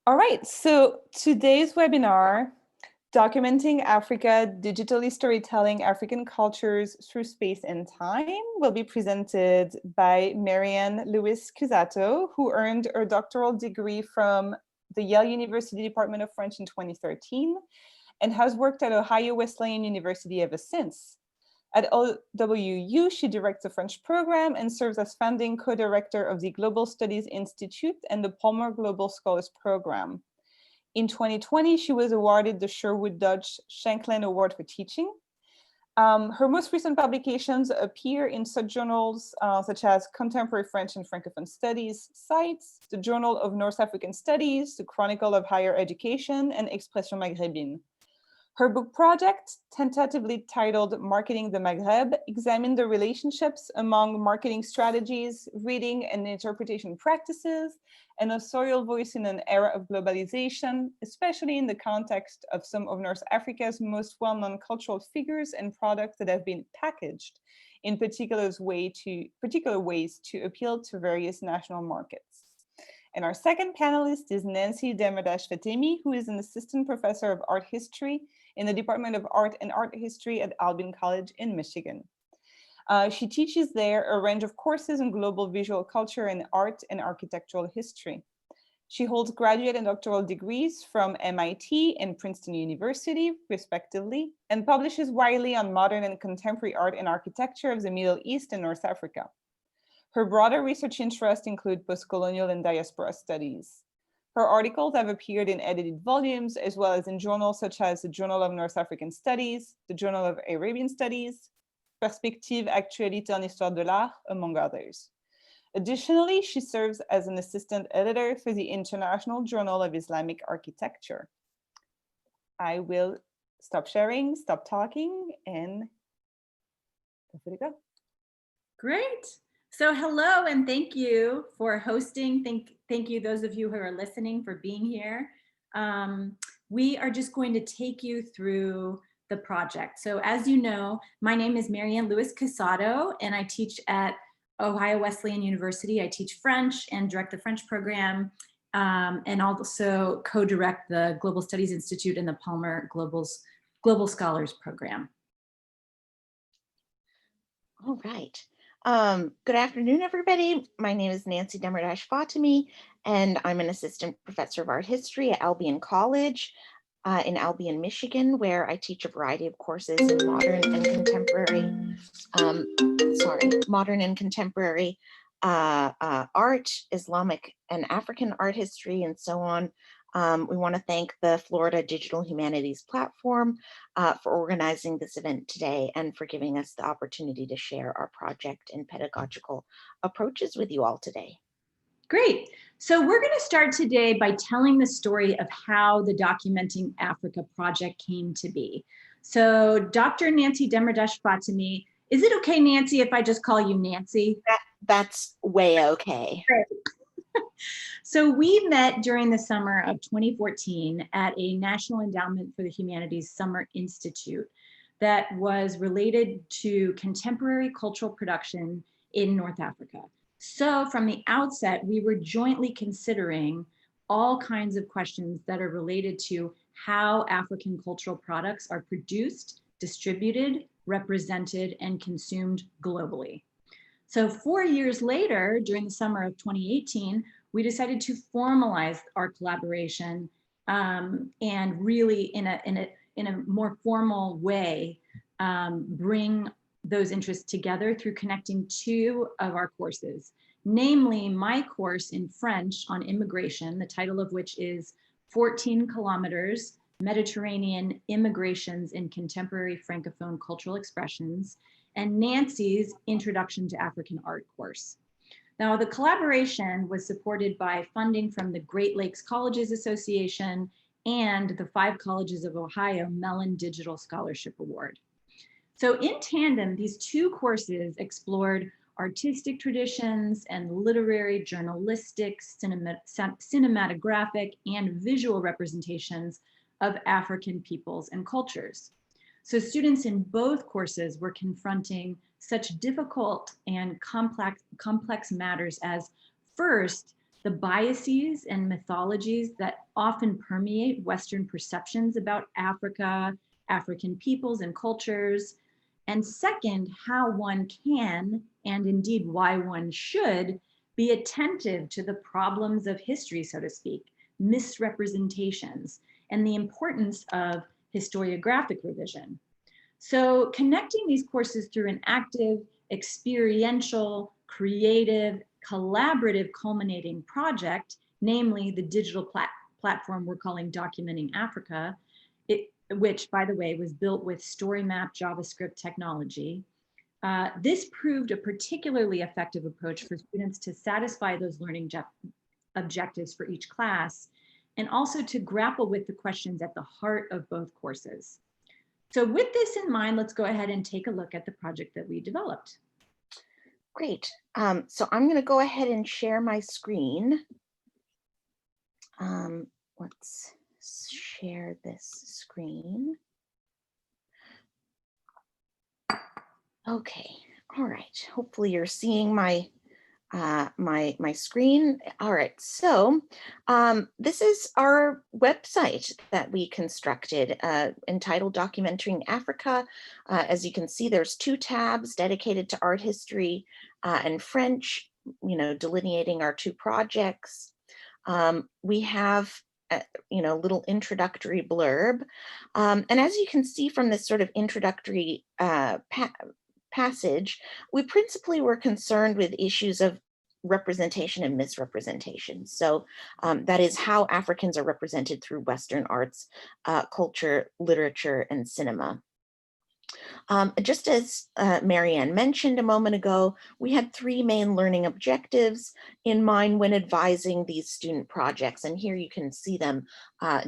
All right, so today's webinar, Documenting Africa, Digitally Storytelling African Cultures Through Space and Time, will be presented by Marianne Lewis Cusato, who earned her doctoral degree from the Yale University Department of French in 2013 and has worked at Ohio Wesleyan University ever since. At OWU, she directs the French program and serves as founding co-director of the Global Studies Institute and the Palmer Global Scholars Program. In 2020, she was awarded the Sherwood Dodge Shanklin Award for Teaching. Her most recent publications appear in such journals such as Contemporary French and Francophone Studies Sites, the Journal of North African Studies, the Chronicle of Higher Education, and Expression Maghrébine. Her book project, tentatively titled Marketing the Maghreb, examined the relationships among marketing strategies, reading and interpretation practices, and authorial voice in an era of globalization, especially in the context of some of North Africa's most well-known cultural figures and products that have been packaged in particular ways to appeal to various national markets. And our second panelist is Nancy Demerdash-Fatemi, who is an assistant professor of art history in the Department of Art and Art History at Albion College in Michigan. She teaches there a range of courses in global visual culture and art and architectural history. She holds graduate and doctoral degrees from MIT and Princeton University, respectively, and publishes widely on modern and contemporary art and architecture of the Middle East and North Africa. Her broader research interests include postcolonial and diaspora studies. Her articles have appeared in edited volumes, as well as in journals such as the Journal of North African Studies, the Journal of Arabian Studies, Perspective, Actualité en Histoire de l'Art, among others. Additionally, she serves as an assistant editor for the International Journal of Islamic Architecture. I will stop sharing, stop talking, and give it a go. Great. So hello and thank you for hosting. Thank you, those of you who are listening, for being here. We are just going to take you through the project. So as you know, my name is Marianne Lewis Cusato, and I teach at Ohio Wesleyan University. I teach French and direct the French program, and also co-direct the Global Studies Institute and the Palmer Global Scholars Program. All right. Good afternoon, everybody. My name is Nancy Demerdash-Fatemi, and I'm an assistant professor of art history at Albion College in Albion, Michigan, where I teach a variety of courses in modern and contemporary art, Islamic and African art history, and so on. We want to thank the Florida Digital Humanities Platform for organizing this event today and for giving us the opportunity to share our project and pedagogical approaches with you all today. Great. So we're going to start today by telling the story of how the Documenting Africa project came to be. So Dr. Nancy Demerdash-Fatemi, is it okay, Nancy, if I just call you Nancy? That's way okay. Great. So we met during the summer of 2014 at a National Endowment for the Humanities Summer Institute that was related to contemporary cultural production in North Africa. So from the outset, we were jointly considering all kinds of questions that are related to how African cultural products are produced, distributed, represented, and consumed globally. So 4 years later, during the summer of 2018, we decided to formalize our collaboration and really in a more formal way, bring those interests together through connecting two of our courses, namely my course in French on immigration, the title of which is 14 Kilometers, Mediterranean Immigrations in Contemporary Francophone Cultural Expressions, and Nancy's Introduction to African Art course. Now, the collaboration was supported by funding from the Great Lakes Colleges Association and the 5 Colleges of Ohio Mellon Digital Scholarship Award. So in tandem, these two courses explored artistic traditions and literary, journalistic, cinematographic, and visual representations of African peoples and cultures. So students in both courses were confronting such difficult and complex matters as, first, the biases and mythologies that often permeate Western perceptions about Africa, African peoples and cultures. And second, how one can, and indeed why one should, be attentive to the problems of history, so to speak, misrepresentations, and the importance of historiographic revision. So connecting these courses through an active, experiential, creative, collaborative culminating project, namely the digital platform we're calling Documenting Africa, which, by the way, was built with StorymapJS JavaScript technology. This proved a particularly effective approach for students to satisfy those learning objectives for each class, and also to grapple with the questions at the heart of both courses. So with this in mind, let's go ahead and take a look at the project that we developed. Great. So I'm going to go ahead and share my screen. Let's share this screen. Okay. All right. Hopefully you're seeing my my screen. All right, so this is our website that we constructed, entitled Documenting Africa. As you can see, there's 2 tabs dedicated to art history and French, delineating our 2 projects. We have little introductory blurb. And as you can see from this sort of introductory passage, we principally were concerned with issues of representation and misrepresentation. So that is how Africans are represented through Western arts, culture, literature, and cinema. Just as Marianne mentioned a moment ago, we had 3 main learning objectives in mind when advising these student projects. And here you can see them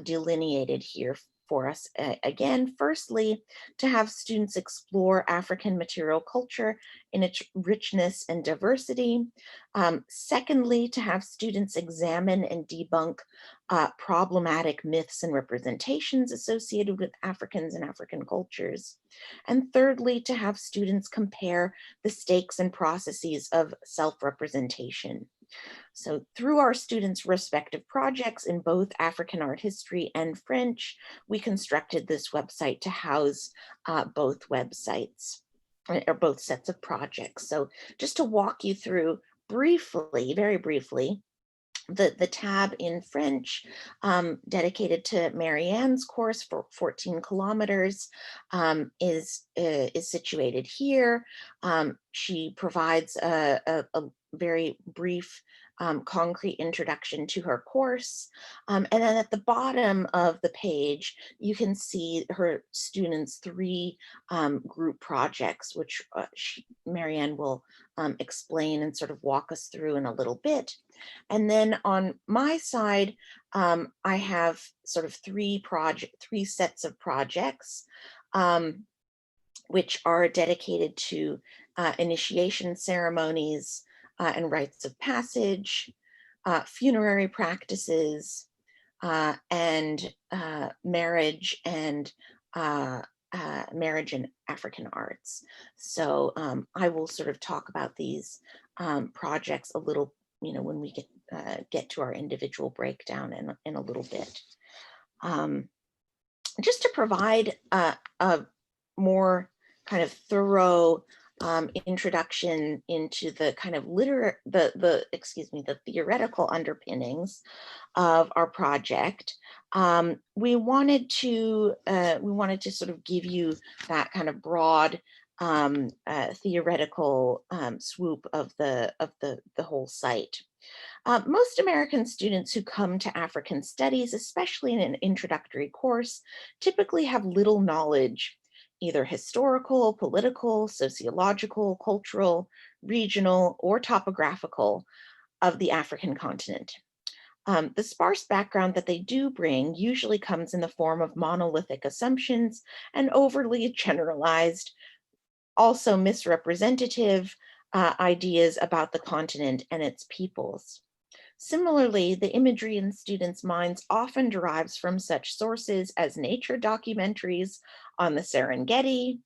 delineated here for us again. Firstly, to have students explore African material culture in its richness and diversity. Secondly, to have students examine and debunk problematic myths and representations associated with Africans and African cultures. And thirdly, to have students compare the stakes and processes of self-representation. So through our students' respective projects in both African art history and French, we constructed this website to house both websites, or both sets of projects. So just to walk you through briefly, very briefly, the tab in French dedicated to Marianne's course for 14 kilometers is situated here. She provides a very brief concrete introduction to her course. And then at the bottom of the page, you can see her students' 3 group projects, which Marianne will explain and sort of walk us through in a little bit. And then on my side, I have sort of 3 sets of projects, which are dedicated to initiation ceremonies and rites of passage, funerary practices, and marriage and African arts. So I will sort of talk about these projects a little, when we get to our individual breakdown in a little bit. Just to provide a more kind of thorough introduction into the kind of the theoretical underpinnings of our project, we wanted to sort of give you that kind of broad theoretical swoop of the whole site. Most American students who come to African studies, especially in an introductory course, typically have little knowledge, either historical, political, sociological, cultural, regional, or topographical, of the African continent. The sparse background that they do bring usually comes in the form of monolithic assumptions and overly generalized, also misrepresentative ideas about the continent and its peoples. Similarly, the imagery in students' minds often derives from such sources as nature documentaries on the Serengeti,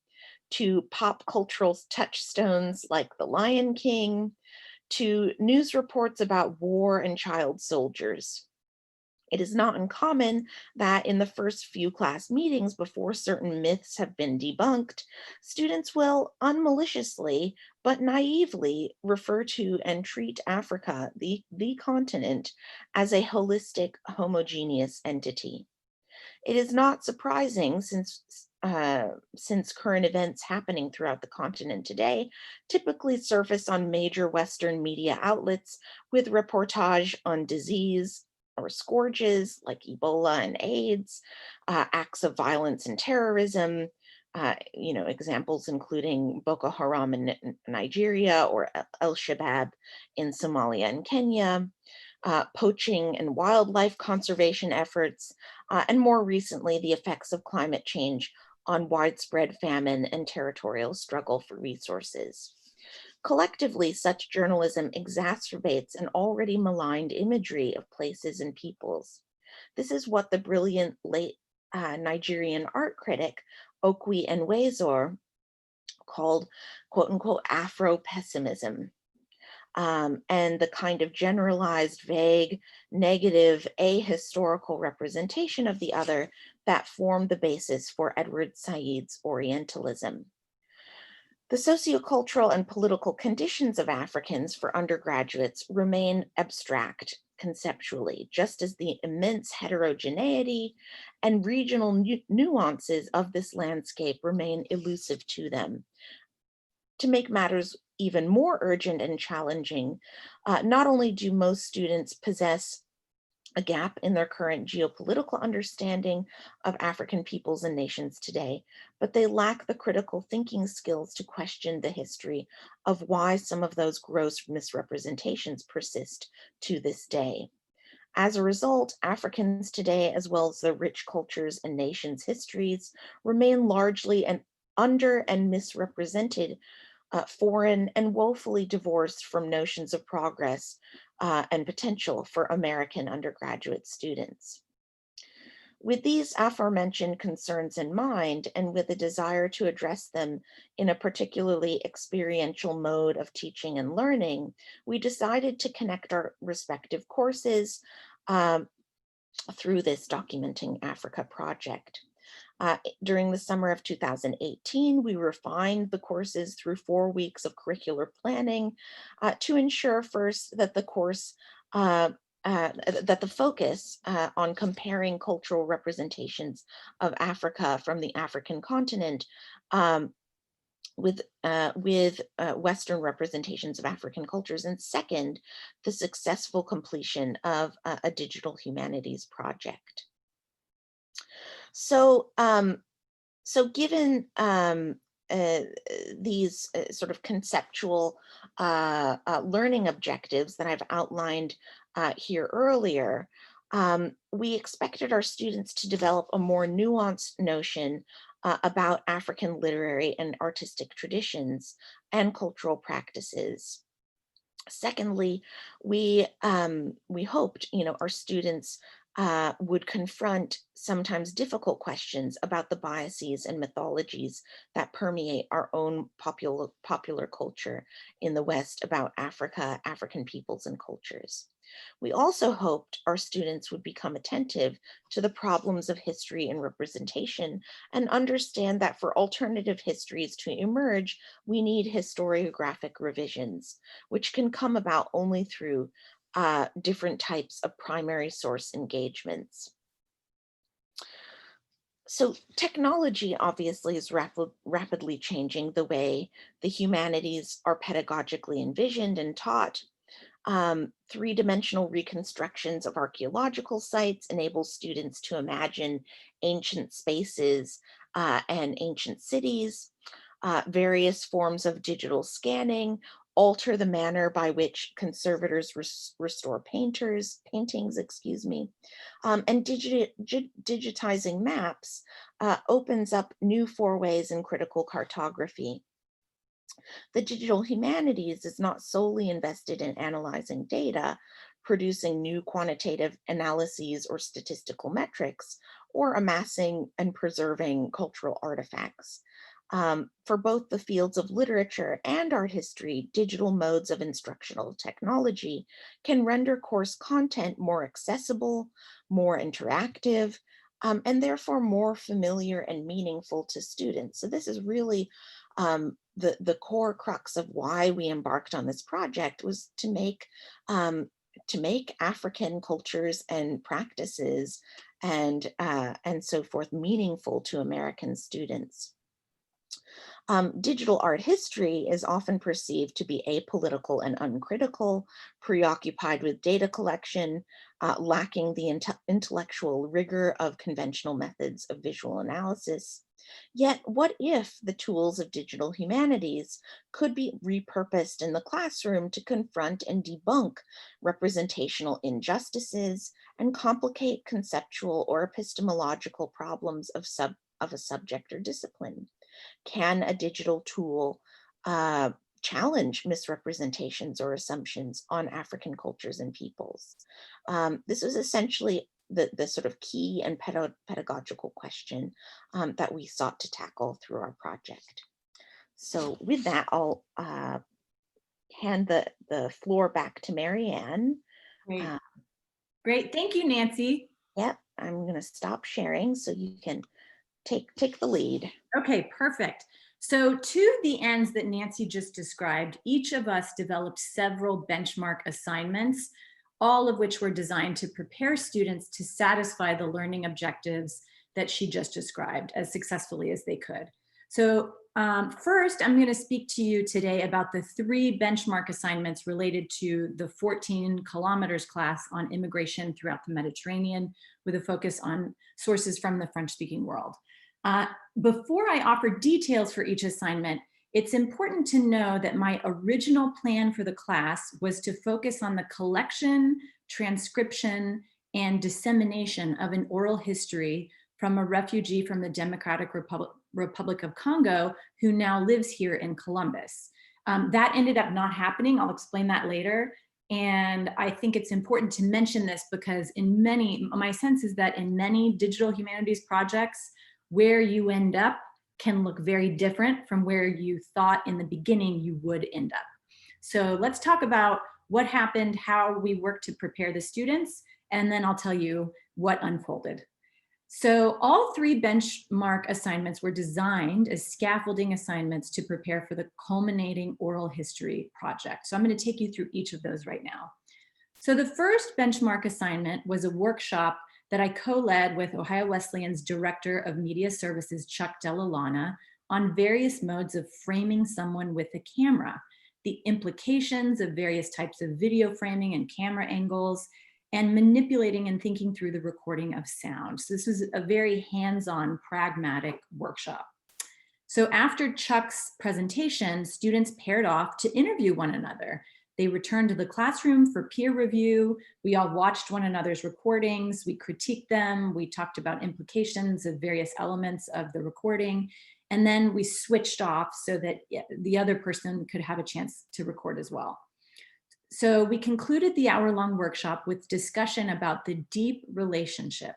to pop cultural touchstones like The Lion King, to news reports about war and child soldiers. It is not uncommon that in the first few class meetings before certain myths have been debunked, students will unmaliciously but naively refer to and treat Africa, the continent, as a holistic, homogeneous entity. It is not surprising since current events happening throughout the continent today typically surface on major Western media outlets with reportage on disease or scourges like Ebola and AIDS, acts of violence and terrorism, examples including Boko Haram in Nigeria or El-Shabaab in Somalia and Kenya, poaching and wildlife conservation efforts, and more recently, the effects of climate change on widespread famine and territorial struggle for resources. Collectively, such journalism exacerbates an already maligned imagery of places and peoples. This is what the brilliant late Nigerian art critic Okwe Enwezor called, quote unquote, Afro-pessimism. And the kind of generalized, vague, negative, ahistorical representation of the other that formed the basis for Edward Said's Orientalism. The sociocultural and political conditions of Africans for undergraduates remain abstract conceptually, just as the immense heterogeneity and regional nuances of this landscape remain elusive to them. To make matters even more urgent and challenging, not only do most students possess a gap in their current geopolitical understanding of African peoples and nations today, but they lack the critical thinking skills to question the history of why some of those gross misrepresentations persist to this day. As a result, Africans today, as well as their rich cultures and nations' histories, remain largely under and misrepresented, foreign and woefully divorced from notions of progress and potential for American undergraduate students. With these aforementioned concerns in mind, and with a desire to address them in a particularly experiential mode of teaching and learning, we decided to connect our respective courses through this Documenting Africa project. During the summer of 2018, we refined the courses through 4 weeks of curricular planning to ensure first that the course, that the focus on comparing cultural representations of Africa from the African continent with Western representations of African cultures, and second, the successful completion of a digital humanities project. So, given these sort of conceptual learning objectives that I've outlined here earlier, we expected our students to develop a more nuanced notion about African literary and artistic traditions and cultural practices. Secondly, we hoped, our students would confront sometimes difficult questions about the biases and mythologies that permeate our own popular culture in the West about Africa, African peoples and cultures. We also hoped our students would become attentive to the problems of history and representation and understand that for alternative histories to emerge, we need historiographic revisions, which can come about only through different types of primary source engagements. So technology obviously is rapidly changing the way the humanities are pedagogically envisioned and taught. Three-dimensional reconstructions of archaeological sites enable students to imagine ancient spaces and ancient cities. Various forms of digital scanning alter the manner by which conservators restore paintings, and digitizing maps opens up new forays in critical cartography. The digital humanities is not solely invested in analyzing data, producing new quantitative analyses or statistical metrics, or amassing and preserving cultural artifacts. For both the fields of literature and art history, digital modes of instructional technology can render course content more accessible, more interactive, and therefore more familiar and meaningful to students. So this is really the core crux of why we embarked on this project, was um, to make African cultures and practices and so forth meaningful to American students. Digital art history is often perceived to be apolitical and uncritical, preoccupied with data collection, lacking the intellectual rigor of conventional methods of visual analysis. Yet, what if the tools of digital humanities could be repurposed in the classroom to confront and debunk representational injustices and complicate conceptual or epistemological problems of a subject or discipline? Can a digital tool challenge misrepresentations or assumptions on African cultures and peoples? This was essentially the sort of key and pedagogical question that we sought to tackle through our project. So with that, I'll hand the floor back to Marianne. Great. Great. Thank you, Nancy. Yep, I'm going to stop sharing so you can take the lead. Okay, perfect. So to the ends that Nancy just described, each of us developed several benchmark assignments, all of which were designed to prepare students to satisfy the learning objectives that she just described as successfully as they could. So first, I'm going to speak to you today about the 3 benchmark assignments related to the 14 kilometers class on immigration throughout the Mediterranean, with a focus on sources from the French-speaking world. Before I offer details for each assignment, it's important to know that my original plan for the class was to focus on the collection, transcription, and dissemination of an oral history from a refugee from the Democratic Republic of Congo who now lives here in Columbus. That ended up not happening. I'll explain that later. And I think it's important to mention this because my sense is that in many digital humanities projects, where you end up can look very different from where you thought in the beginning you would end up. So let's talk about what happened, how we worked to prepare the students, and then I'll tell you what unfolded. So all 3 benchmark assignments were designed as scaffolding assignments to prepare for the culminating oral history project. So I'm going to take you through each of those right now. So the first benchmark assignment was a workshop that I co-led with Ohio Wesleyan's Director of Media Services, Chuck Delalana, on various modes of framing someone with a camera, the implications of various types of video framing and camera angles, and manipulating and thinking through the recording of sound. So this was a very hands-on, pragmatic workshop. So after Chuck's presentation, students paired off to interview one another. They returned to the classroom for peer review. We all watched one another's recordings. We critiqued them. We talked about implications of various elements of the recording. And then we switched off so that the other person could have a chance to record as well. So we concluded the hour-long workshop with discussion about the deep relationship,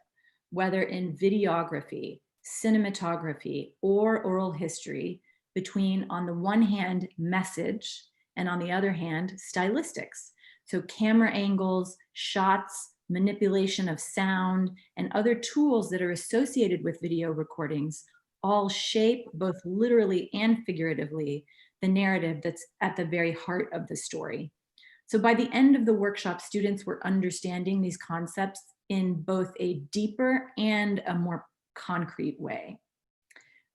whether in videography, cinematography, or oral history, between, on the one hand, message, and on the other hand, stylistics. So camera angles, shots, manipulation of sound, and other tools that are associated with video recordings all shape, both literally and figuratively, the narrative that's at the very heart of the story. So by the end of the workshop, students were understanding these concepts in both a deeper and a more concrete way.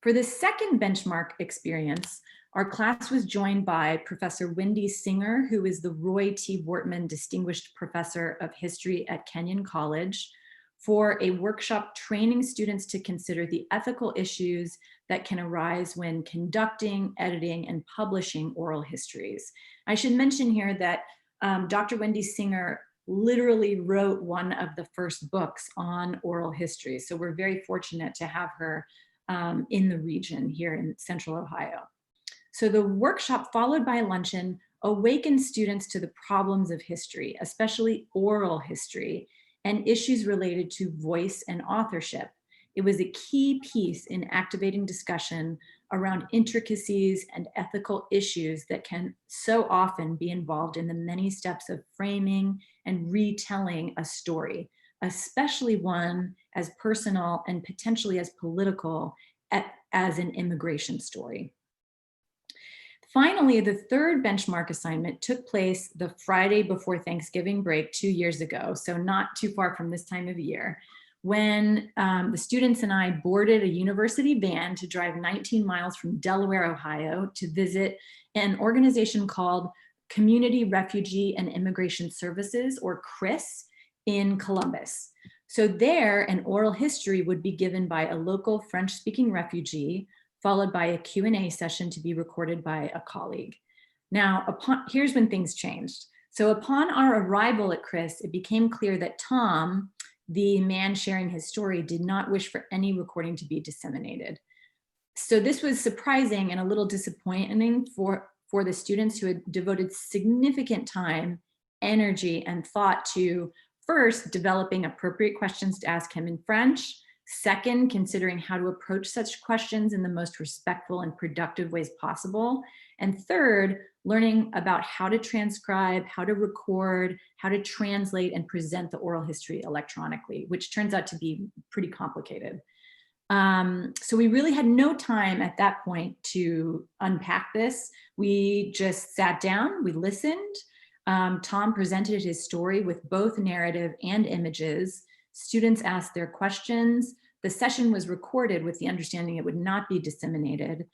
For the second benchmark experience, our class was joined by Professor Wendy Singer, who is the Roy T. Wortman Distinguished Professor of History at Kenyon College, for a workshop training students to consider the ethical issues that can arise when conducting, editing, and publishing oral histories. I should mention here that Dr. Wendy Singer literally wrote one of the first books on oral history. So we're very fortunate to have her in the region here in Central Ohio. So the workshop, followed by a luncheon, awakened students to the problems of history, especially oral history, and issues related to voice and authorship. It was a key piece in activating discussion around intricacies and ethical issues that can so often be involved in the many steps of framing and retelling a story, especially one as personal and potentially as political as an immigration story. Finally, the third benchmark assignment took place the Friday before Thanksgiving break 2 years ago, so not too far from this time of year, when the students and I boarded a university van to drive 19 miles from Delaware, Ohio, to visit an organization called Community Refugee and Immigration Services, or CRIS, in Columbus. So there, an oral history would be given by a local French-speaking refugee, followed by a Q&A session to be recorded by a colleague. Now, here's when things changed. So upon our arrival at CRIS, it became clear that Tom, the man sharing his story, did not wish for any recording to be disseminated. So this was surprising and a little disappointing for the students who had devoted significant time, energy, and thought to, first, developing appropriate questions to ask him in French, second, considering how to approach such questions in the most respectful and productive ways possible, and third, learning about how to transcribe, how to record, how to translate and present the oral history electronically, which turns out to be pretty complicated. So we really had no time at that point to unpack this. We just sat down, we listened. Tom presented his story with both narrative and images. Students asked their questions. The session was recorded with the understanding it would not be disseminated.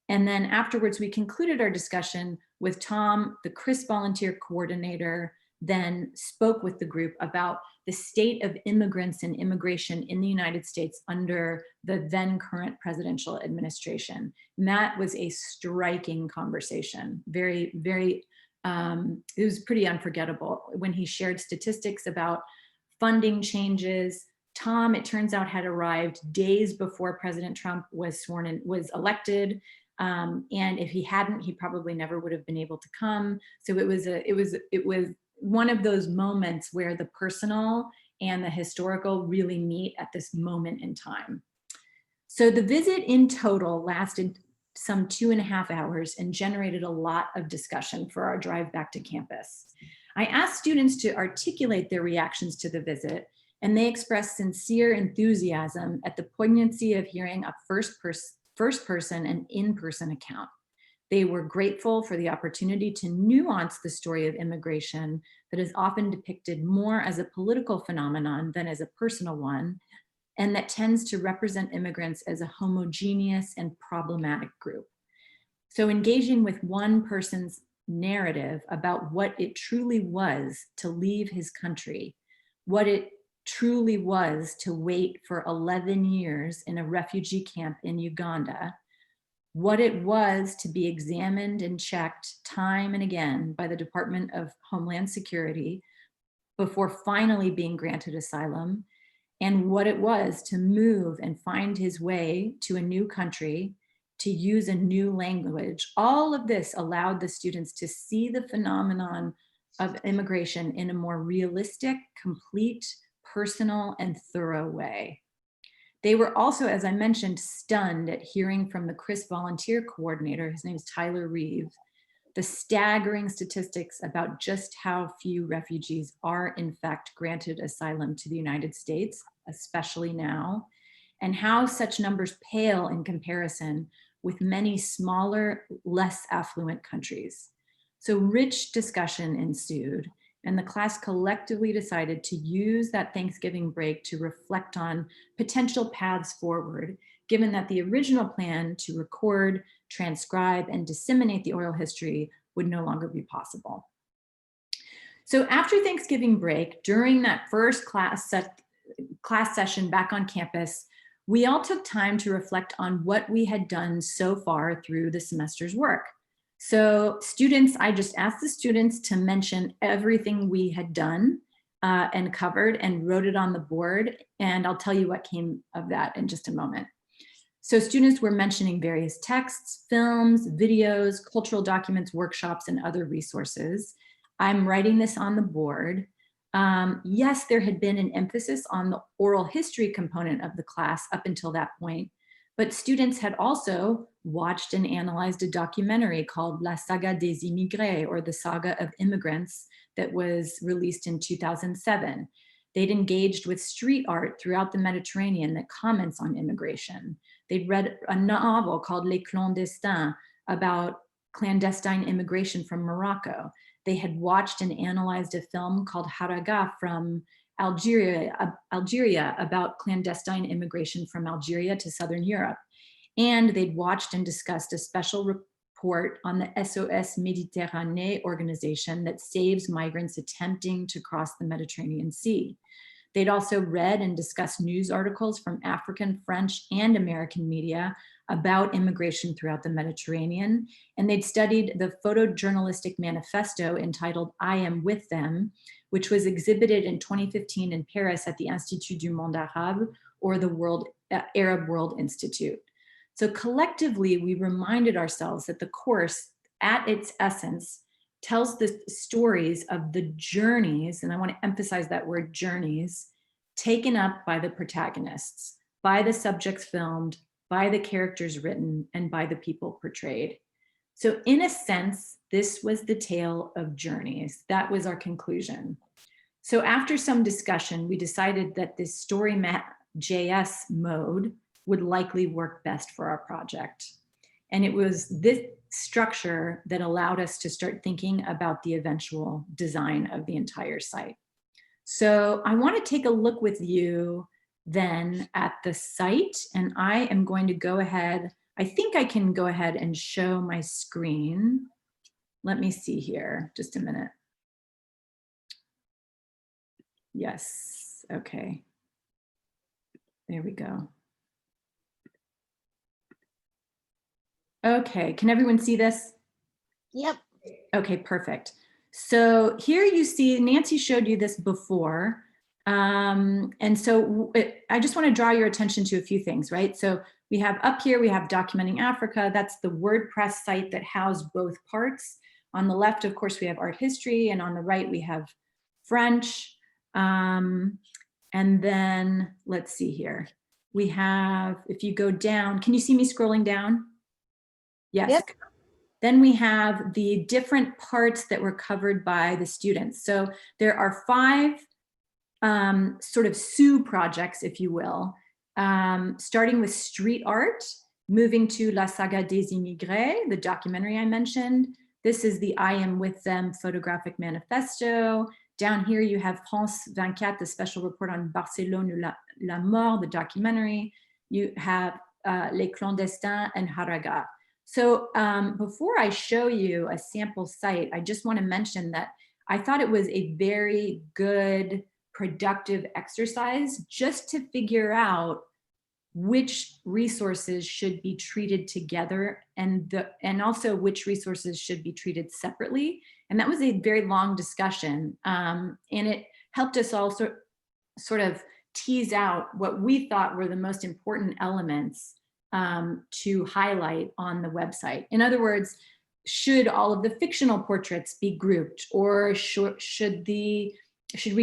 And then afterwards, we concluded our discussion with Tom, the CRIS volunteer coordinator, then spoke with the group about the state of immigrants and immigration in the United States under the then current presidential administration. And that was a striking conversation, very, very, it was pretty unforgettable when he shared statistics about funding changes. Tom, it turns out, had arrived days before President Trump was sworn in, was elected. And if he hadn't, he probably never would have been able to come. So it was one of those moments where the personal and the historical really meet at this moment in time. So the visit in total lasted some 2.5 hours and generated a lot of discussion for our drive back to campus. I asked students to articulate their reactions to the visit, and they expressed sincere enthusiasm at the poignancy of hearing a first person and in-person account. They were grateful for the opportunity to nuance the story of immigration that is often depicted more as a political phenomenon than as a personal one, and that tends to represent immigrants as a homogeneous and problematic group. So engaging with one person's narrative about what it truly was to leave his country, what it truly was to wait for 11 years in a refugee camp in Uganda, what it was to be examined and checked time and again by the Department of Homeland Security before finally being granted asylum, and what it was to move and find his way to a new country, to use a new language. All of this allowed the students to see the phenomenon of immigration in a more realistic, complete, personal, and thorough way. They were also, as I mentioned, stunned at hearing from the CRIS volunteer coordinator, his name is Tyler Reeve, the staggering statistics about just how few refugees are in fact granted asylum to the United States, especially now, and how such numbers pale in comparison with many smaller, less affluent countries. So rich discussion ensued, and the class collectively decided to use that Thanksgiving break to reflect on potential paths forward, given that the original plan to record, transcribe, and disseminate the oral history would no longer be possible. So after Thanksgiving break, during that first class session back on campus, we all took time to reflect on what we had done so far through the semester's work. So students, I just asked the students to mention everything we had done and covered and wrote it on the board. And I'll tell you what came of that in just a moment. So students were mentioning various texts, films, videos, cultural documents, workshops, and other resources. I'm writing this on the board. Yes, there had been an emphasis on the oral history component of the class up until that point, But students had also watched and analyzed a documentary called La Saga des Immigrés, or the Saga of Immigrants, that was released in 2007. They'd engaged with street art throughout the Mediterranean that comments on immigration. They'd read a novel called Les Clandestins about clandestine immigration from Morocco. They had watched and analyzed a film called Haraga from Algeria about clandestine immigration from Algeria to Southern Europe. And they'd watched and discussed a special report on the SOS Méditerranée organization that saves migrants attempting to cross the Mediterranean Sea. They'd also read and discussed news articles from African, French, and American media about immigration throughout the Mediterranean. And they'd studied the photojournalistic manifesto entitled I Am With Them, which was exhibited in 2015 in Paris at the Institut du Monde Arabe, or the Arab World Institute. So collectively, we reminded ourselves that the course, at its essence, tells the stories of the journeys, and I want to emphasize that word journeys, taken up by the protagonists, by the subjects filmed, by the characters written, and by the people portrayed. So in a sense, this was the tale of journeys. That was our conclusion. So after some discussion, we decided that this StorymapJS mode would likely work best for our project. And it was this structure that allowed us to start thinking about the eventual design of the entire site. So I want to take a look with you then at the site, and I am going to go ahead. I think I can go ahead and show my screen. Let me see here, just a minute. Yes, okay. There we go. Okay, can everyone see this? Yep. Okay, perfect. So here you see, Nancy showed you this before. And so I just want to draw your attention to a few things, right? So we have up here, we have Documenting Africa. That's the WordPress site that housed both parts. On the left, of course, we have art history, and on the right, we have French. And then let's see here. We have, if you go down, can you see me scrolling down? Yes. Yep. Then we have the different parts that were covered by the students. So there are 5 sort of sub-projects, if you will, starting with street art, moving to La Saga des Immigrés, the documentary I mentioned. This is the I Am With Them photographic manifesto. Down here you have France 24, the special report on Barcelone la Mort, the documentary. You have Les Clandestins and Haraga. So before I show you a sample site, I just want to mention that I thought it was a very good, productive exercise just to figure out which resources should be treated together and also which resources should be treated separately. And that was a very long discussion. And it helped us all sort of tease out what we thought were the most important elements to highlight on the website. In other words, should all of the fictional portraits be grouped, or should we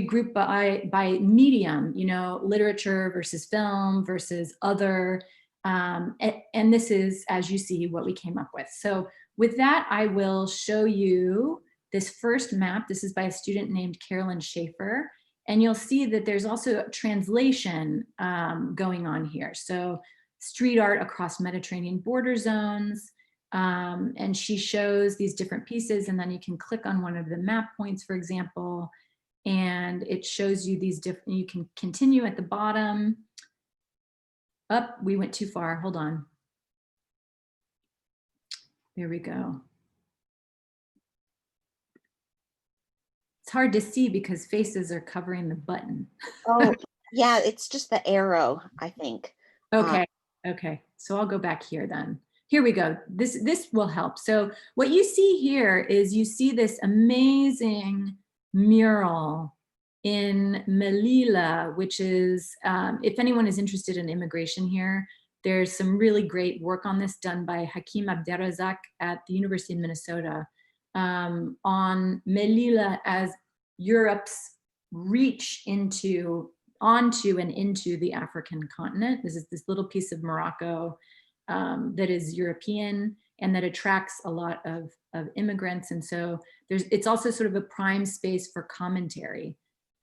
group by medium, you know, literature versus film versus other, and this is, as you see, what we came up with. So with that, I will show you this first map. This is by a student named Carolyn Schaefer, and you'll see that there's also a translation going on here. So street art across Mediterranean border zones, and she shows these different pieces, and then you can click on one of the map points, for example, and it shows you these different, you can continue at the bottom. Up, we went too far, hold on. There we go. It's hard to see because faces are covering the button. Oh, yeah, it's just the arrow, I think. Okay, okay, so I'll go back here then. Here we go, this will help. So what you see here is you see this amazing mural in Melilla, which is, if anyone is interested in immigration here, there's some really great work on this done by Hakim Abderrazak at the University of Minnesota on Melilla as Europe's reach into onto and into the African continent. This is this little piece of Morocco that is European and that attracts a lot of immigrants. And so it's also sort of a prime space for commentary.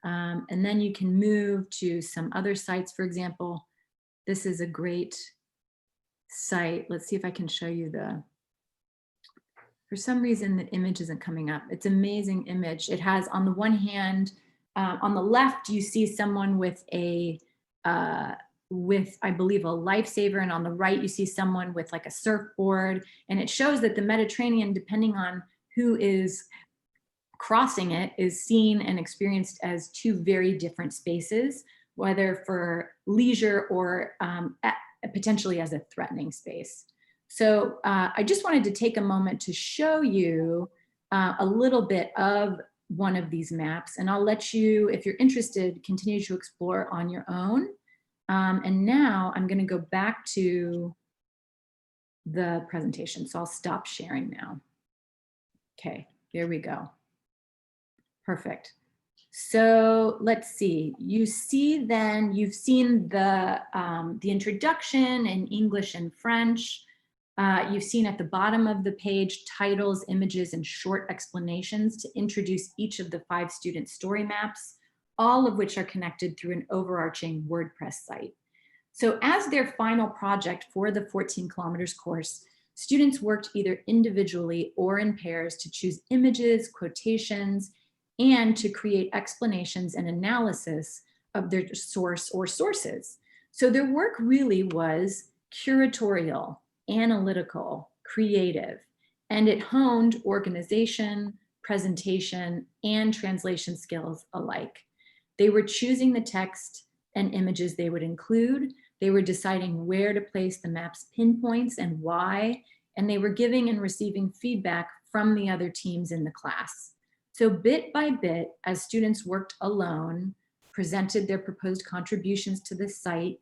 And then you can move to some other sites. For example, this is a great site. Let's see if I can show you for some reason the image isn't coming up. It's an amazing image. It has, on the one hand, on the left, you see someone with I believe, a lifesaver, and on the right, you see someone with like a surfboard. And it shows that the Mediterranean, depending on who is crossing it, is seen and experienced as two very different spaces, whether for leisure or potentially as a threatening space. So I just wanted to take a moment to show you a little bit of one of these maps, and I'll let you, if you're interested, continue to explore on your own. And now I'm going to go back to the presentation. So I'll stop sharing now. Okay, here we go. Perfect. So let's see. You see then, you've seen the introduction in English and French. You've seen at the bottom of the page titles, images, and short explanations to introduce each of the 5 student story maps, all of which are connected through an overarching WordPress site. So as their final project for the 14 kilometers course, students worked either individually or in pairs to choose images, quotations, and to create explanations and analysis of their source or sources. So their work really was curatorial, analytical, creative, and it honed organization, presentation, and translation skills alike. They were choosing the text and images they would include. They were deciding where to place the map's pinpoints and why, and they were giving and receiving feedback from the other teams in the class. So bit by bit, as students worked alone, presented their proposed contributions to the site,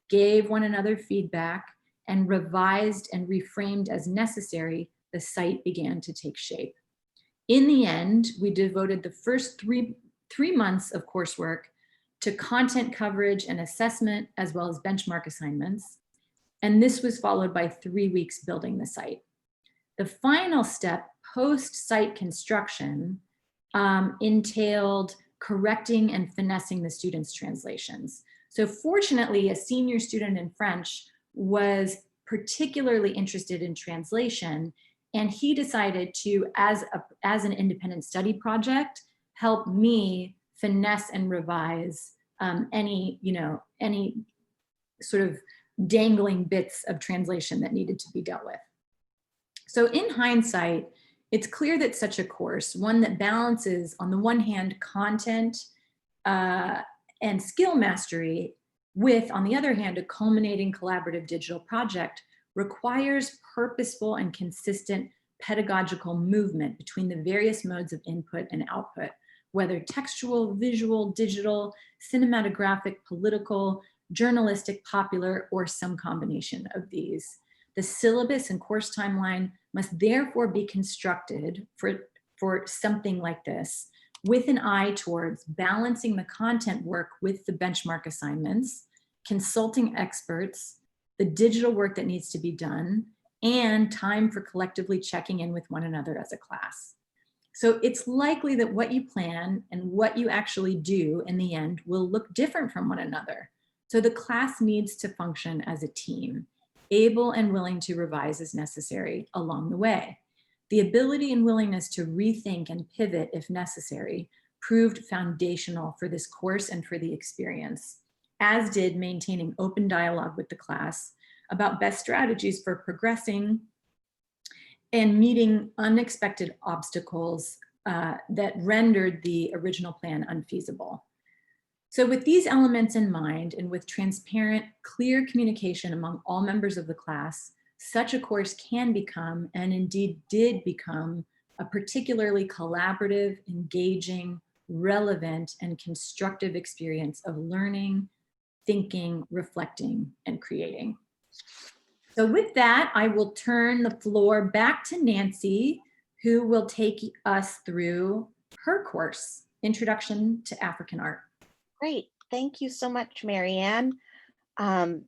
gave one another feedback, and revised and reframed as necessary, the site began to take shape. In the end, we devoted the first three months of coursework to content coverage and assessment, as well as benchmark assignments. And this was followed by 3 weeks building the site. The final step post-site construction entailed correcting and finessing the students' translations. So fortunately, a senior student in French was particularly interested in translation, and he decided to, as an independent study project, help me finesse and revise any sort of dangling bits of translation that needed to be dealt with. So in hindsight, it's clear that such a course, one that balances on the one hand content and skill mastery with, on the other hand, a culminating collaborative digital project, requires purposeful and consistent pedagogical movement between the various modes of input and output, whether textual, visual, digital, cinematographic, political, journalistic, popular, or some combination of these. The syllabus and course timeline must therefore be constructed for something like this, with an eye towards balancing the content work with the benchmark assignments, consulting experts, the digital work that needs to be done, and time for collectively checking in with one another as a class. So it's likely that what you plan and what you actually do in the end will look different from one another. So the class needs to function as a team, able and willing to revise as necessary along the way. The ability and willingness to rethink and pivot if necessary proved foundational for this course and for the experience, as did maintaining open dialogue with the class about best strategies for progressing and meeting unexpected obstacles that rendered the original plan unfeasible. So with these elements in mind, and with transparent, clear communication among all members of the class, such a course can become, and indeed did become, a particularly collaborative, engaging, relevant, and constructive experience of learning, thinking, reflecting, and creating. So with that, I will turn the floor back to Nancy, who will take us through her course, Introduction to African Art. Great. Thank you so much, Marianne. Um,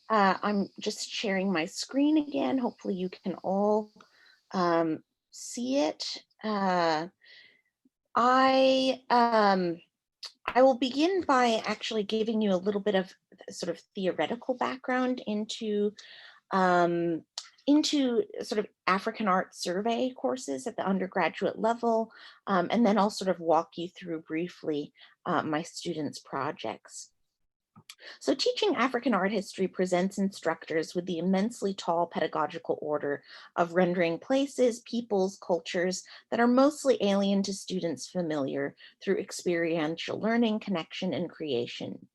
I'm just sharing my screen again. Hopefully you can all see it. I will begin by actually giving you a little bit of sort of theoretical background um, into sort of African art survey courses at the undergraduate level, and then I'll sort of walk you through briefly my students' projects. So teaching African art history presents instructors with the immensely tall pedagogical order of rendering places, peoples, cultures that are mostly alien to students familiar through experiential learning, connection, and creation.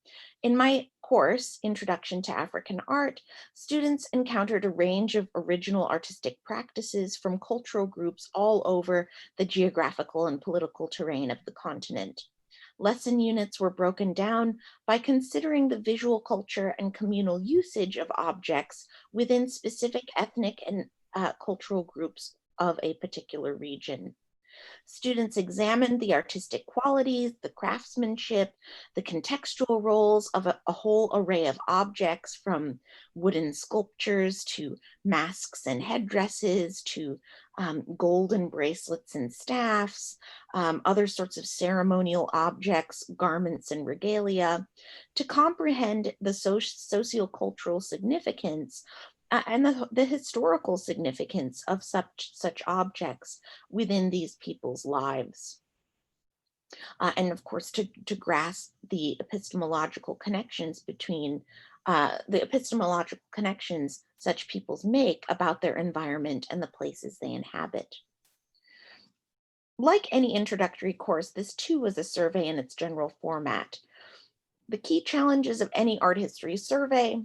In my course, Introduction to African Art, students encountered a range of original artistic practices from cultural groups all over the geographical and political terrain of the continent. Lesson units were broken down by considering the visual culture and communal usage of objects within specific ethnic and cultural groups of a particular region. Students examined the artistic qualities, the craftsmanship, the contextual roles of a whole array of objects, from wooden sculptures to masks and headdresses to golden bracelets and staffs, other sorts of ceremonial objects, garments and regalia, to comprehend the sociocultural significance and the historical significance of such objects within these people's lives. And of course, to grasp the epistemological connections between such peoples make about their environment and the places they inhabit. Like any introductory course, this too was a survey in its general format. The key challenges of any art history survey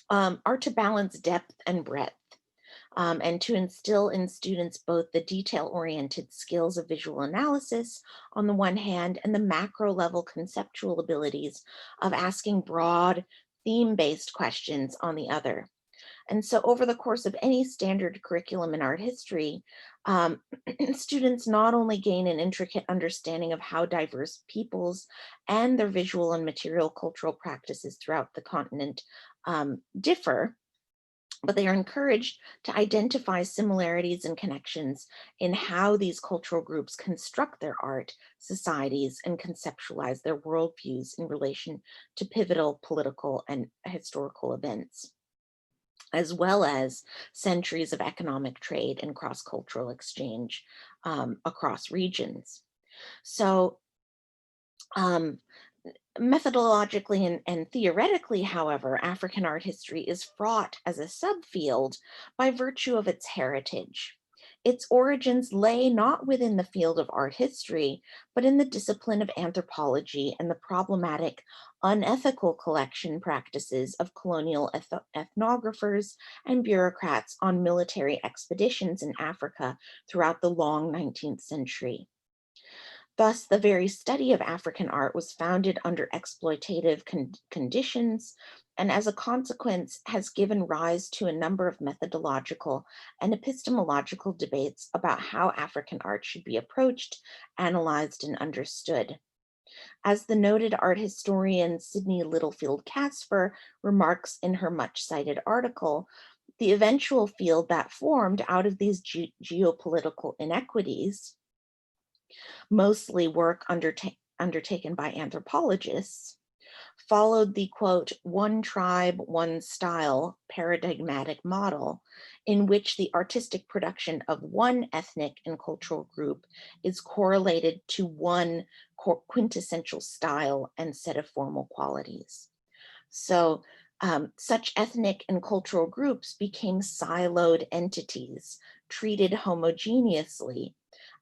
are to balance depth and breadth, and to instill in students both the detail-oriented skills of visual analysis on the one hand, and the macro level conceptual abilities of asking broad theme-based questions on the other. And so over the course of any standard curriculum in art history, students not only gain an intricate understanding of how diverse peoples and their visual and material cultural practices throughout the continent differ, but they are encouraged to identify similarities and connections in how these cultural groups construct their art, societies, and conceptualize their worldviews in relation to pivotal political and historical events, as well as centuries of economic trade and cross-cultural exchange across regions. So methodologically and theoretically, however, African art history is fraught as a subfield by virtue of its heritage. Its origins lay not within the field of art history, but in the discipline of anthropology and the problematic, unethical collection practices of colonial ethnographers and bureaucrats on military expeditions in Africa throughout the long 19th century. Thus, the very study of African art was founded under exploitative conditions, and as a consequence has given rise to a number of methodological and epistemological debates about how African art should be approached, analyzed, and understood. As the noted art historian Sydney Littlefield Casper remarks in her much cited article, the eventual field that formed out of these geopolitical inequities, mostly work undertaken by anthropologists, followed the quote, one tribe, one style paradigmatic model, in which the artistic production of one ethnic and cultural group is correlated to one quintessential style and set of formal qualities. So such ethnic and cultural groups became siloed entities, treated homogeneously,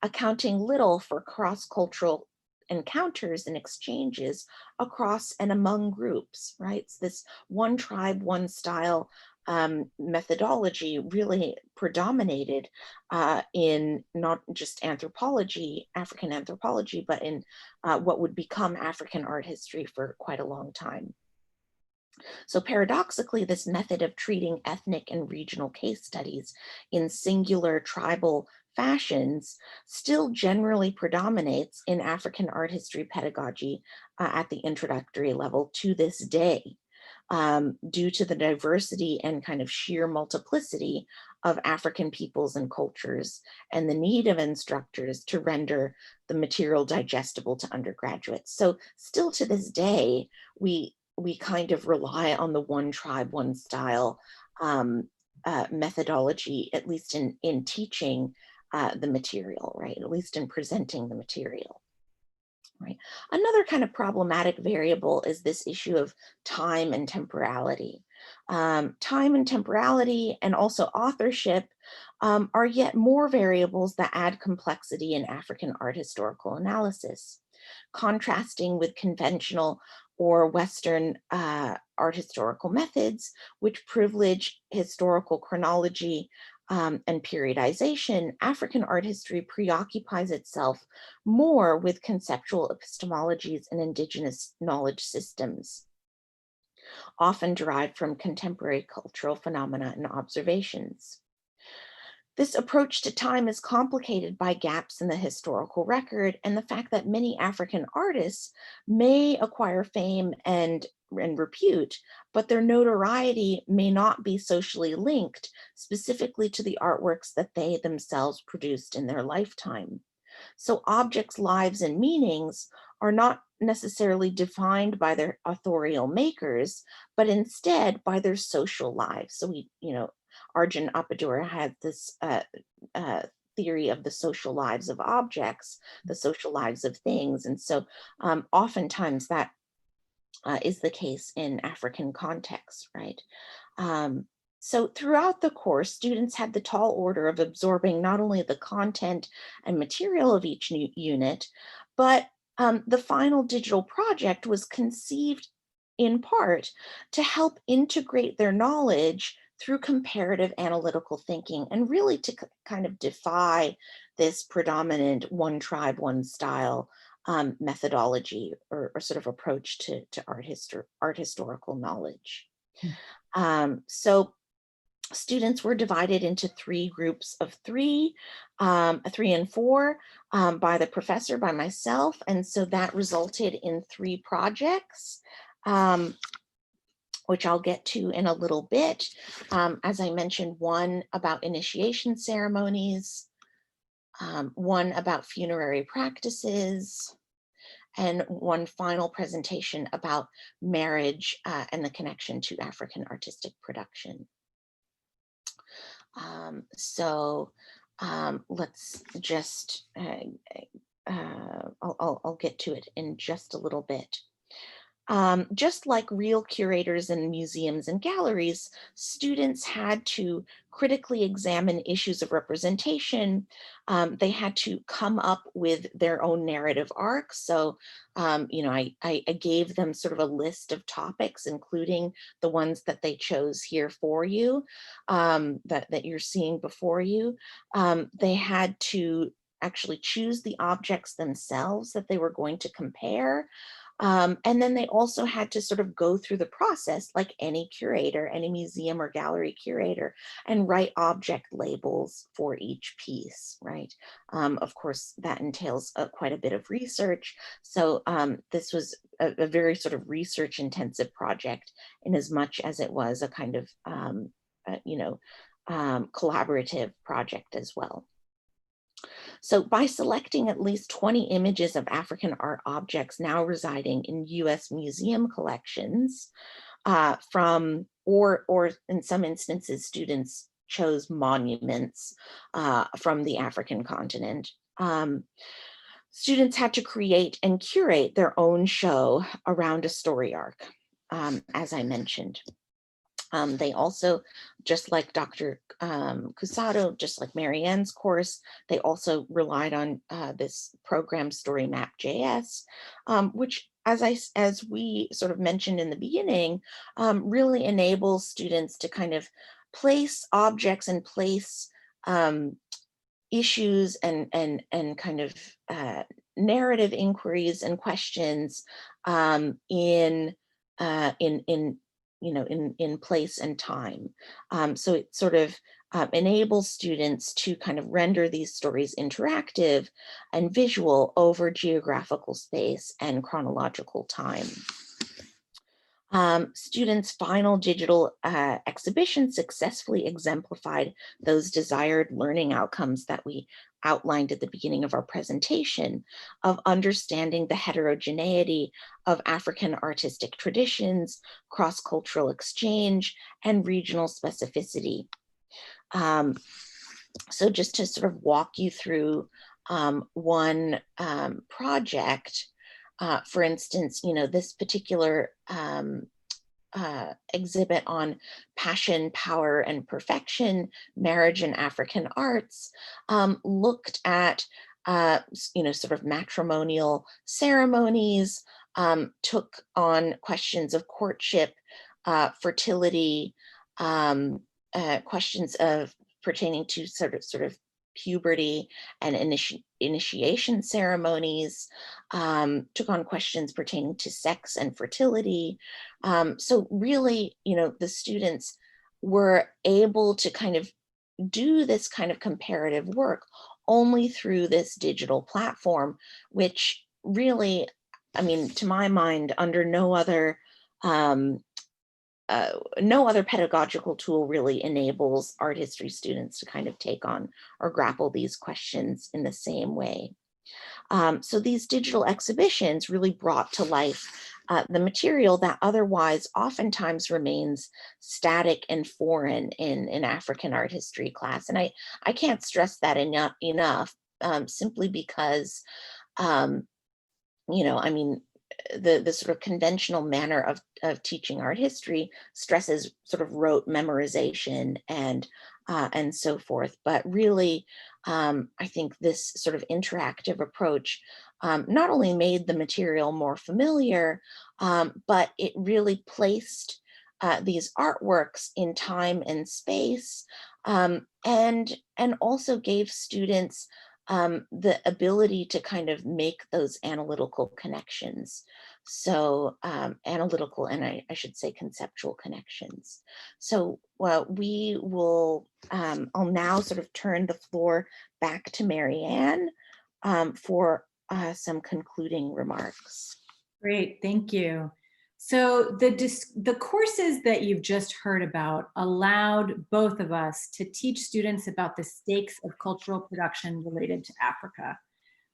accounting little for cross-cultural encounters and exchanges across and among groups, right? So this one tribe, one style methodology really predominated in not just anthropology, African anthropology, but in what would become African art history for quite a long time. So paradoxically, this method of treating ethnic and regional case studies in singular tribal fashions still generally predominates in African art history pedagogy at the introductory level to this day, due to the diversity and kind of sheer multiplicity of African peoples and cultures, and the need of instructors to render the material digestible to undergraduates. So still to this day, we kind of rely on the one tribe, one style methodology, at least in teaching the material, right? At least in presenting the material. Right. Another kind of problematic variable is this issue of time and temporality. Time and temporality and also authorship are yet more variables that add complexity in African art historical analysis, contrasting with conventional or Western art historical methods, which privilege historical chronology and periodization. African art history preoccupies itself more with conceptual epistemologies and indigenous knowledge systems, often derived from contemporary cultural phenomena and observations. This approach to time is complicated by gaps in the historical record and the fact that many African artists may acquire fame and repute, but their notoriety may not be socially linked specifically to the artworks that they themselves produced in their lifetime. So objects' lives and meanings are not necessarily defined by their authorial makers, but instead by their social lives. So Arjun Appadura had this theory of the social lives of objects, the social lives of things. And so oftentimes that is the case in African contexts, right? So throughout the course, students had the tall order of absorbing not only the content and material of each new unit, but the final digital project was conceived in part to help integrate their knowledge through comparative analytical thinking and really to kind of defy this predominant one tribe, one style methodology or sort of approach to art historical knowledge. So students were divided into three groups of three and four by the professor, by myself. And so that resulted in 3 projects, which I'll get to in a little bit. As I mentioned, one about initiation ceremonies, one about funerary practices, and one final presentation about marriage and the connection to African artistic production. Let's just, I'll get to it in just a little bit. Just like real curators in museums and galleries, students had to critically examine issues of representation. They had to come up with their own narrative arcs. So, I gave them sort of a list of topics, including the ones that they chose here for you, that you're seeing before you. They had to actually choose the objects themselves that they were going to compare. And then they also had to sort of go through the process like any curator, any museum or gallery curator, and write object labels for each piece, right? Of course, that entails quite a bit of research. So this was a very sort of research intensive project in as much as it was a kind of, collaborative project as well. So by selecting at least 20 images of African art objects now residing in US museum collections or in some instances, students chose monuments from the African continent. Students had to create and curate their own show around a story arc, as I mentioned. They also, just like Dr. Cusato, just like Marianne's course, they also relied on this program StorymapJS, which as we sort of mentioned in the beginning, really enables students to kind of place objects and place issues and kind of narrative inquiries and questions in place and time. So it sort of enables students to kind of render these stories interactive and visual over geographical space and chronological time. Students' final digital exhibition successfully exemplified those desired learning outcomes that we outlined at the beginning of our presentation, of understanding the heterogeneity of African artistic traditions, cross-cultural exchange, and regional specificity. So just to sort of walk you through one project, for instance, this particular exhibit on passion, power, and perfection, marriage and African arts, looked at, sort of matrimonial ceremonies, took on questions of courtship, fertility, questions of pertaining to sort of puberty and initiation ceremonies, took on questions pertaining to sex and fertility. So really, the students were able to kind of do this kind of comparative work only through this digital platform, which really, I mean, to my mind, under no other pedagogical tool really enables art history students to kind of take on or grapple these questions in the same way. So these digital exhibitions really brought to life the material that otherwise oftentimes remains static and foreign in African art history class. And I can't stress that enough, simply because, I mean, the sort of conventional manner of teaching art history stresses sort of rote memorization and so forth. But really, I think this sort of interactive approach not only made the material more familiar, but it really placed these artworks in time and space, and also gave students the ability to kind of make those analytical connections. So analytical, and I should say conceptual connections. So we will, I'll now sort of turn the floor back to Marianne for some concluding remarks. Great, thank you. So the courses that you've just heard about allowed both of us to teach students about the stakes of cultural production related to Africa.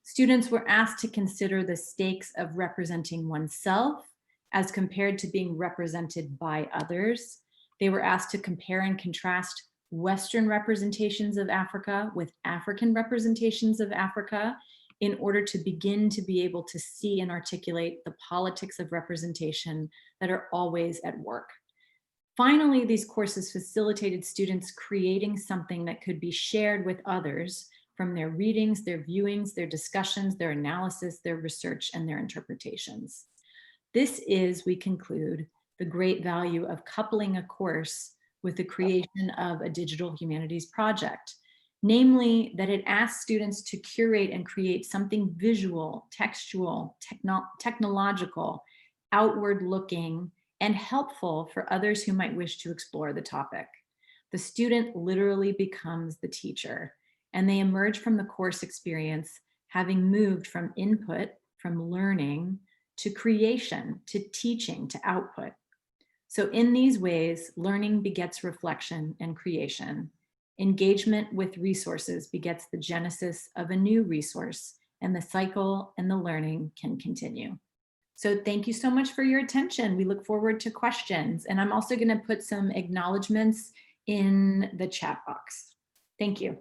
Students were asked to consider the stakes of representing oneself as compared to being represented by others. They were asked to compare and contrast Western representations of Africa with African representations of Africa in order to begin to be able to see and articulate the politics of representation that are always at work. Finally, these courses facilitated students creating something that could be shared with others from their readings, their viewings, their discussions, their analysis, their research, and their interpretations. This is, we conclude, the great value of coupling a course with the creation of a digital humanities project. Namely, that it asks students to curate and create something visual, textual, technological, outward-looking, and helpful for others who might wish to explore the topic. The student literally becomes the teacher, and they emerge from the course experience having moved from input, from learning, to creation, to teaching, to output. So in these ways, learning begets reflection and creation. Engagement with resources begets the genesis of a new resource, and the cycle and the learning can continue. So thank you so much for your attention. We look forward to questions, and I'm also going to put some acknowledgements in the chat box. Thank you.